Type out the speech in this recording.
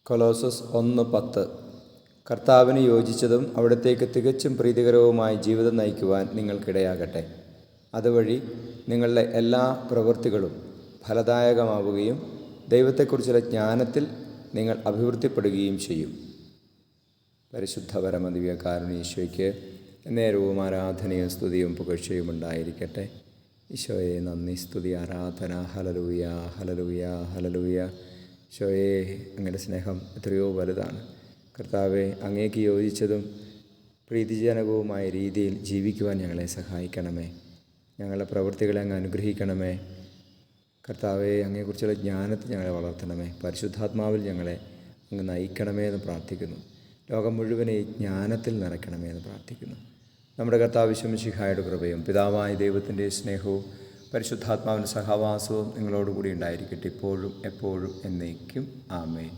Colossus 1:10. കർത്താവിന് യോജിച്ചതും അവിടത്തേക്ക് തികച്ചും പ്രീതികരവുമായ ജീവിതം നയിക്കുവാൻ നിങ്ങൾക്കിടയാകട്ടെ. അതുവഴി നിങ്ങളുടെ എല്ലാ പ്രവൃത്തികളും ഫലദായകമാവുകയും ദൈവത്തെക്കുറിച്ചുള്ള ജ്ഞാനത്തിൽ നിങ്ങൾ അഭിവൃദ്ധിപ്പെടുകയും ചെയ്യും. പരിശുദ്ധ പരമദിവ്യകാരുണ്യ നേരവും ആരാധനയും സ്തുതിയും പുകഴ്ചയും ഉണ്ടായിരിക്കട്ടെ. ഈശോയെ നന്ദി, സ്തുതി, ആരാധന. Hallelujah, hallelujah, hallelujah. ഈശോയെ, അങ്ങയുടെ സ്നേഹം എത്രയോ വലുതാണ്. കർത്താവെ, അങ്ങേക്ക് യോജിച്ചതും പ്രീതിജനകവുമായ രീതിയിൽ ജീവിക്കുവാൻ ഞങ്ങളെ സഹായിക്കണമേ. ഞങ്ങളുടെ പ്രവൃത്തികളെ അങ്ങ് അനുഗ്രഹിക്കണമേ. കർത്താവെ, അങ്ങയെക്കുറിച്ചുള്ള ജ്ഞാനത്തിൽ ഞങ്ങളെ വളർത്തണമേ. പരിശുദ്ധാത്മാവിൽ ഞങ്ങളെ അങ്ങ് നയിക്കണമേ എന്ന് പ്രാർത്ഥിക്കുന്നു. ലോകം മുഴുവനെ ഈ ജ്ഞാനത്തിൽ നിറയ്ക്കണമേ എന്ന് പ്രാർത്ഥിക്കുന്നു. നമ്മുടെ കർത്താവ് ഈശോ മിശിഹായുടെ കൃപയും പിതാവായ ദൈവത്തിൻ്റെ സ്നേഹവും പരിശുദ്ധാത്മാവിൻ്റെ സഹവാസവും നിങ്ങളോടുകൂടി ഉണ്ടായിരിക്കട്ടെ, ഇപ്പോഴും എപ്പോഴും എന്നേക്കും. ആമേൻ.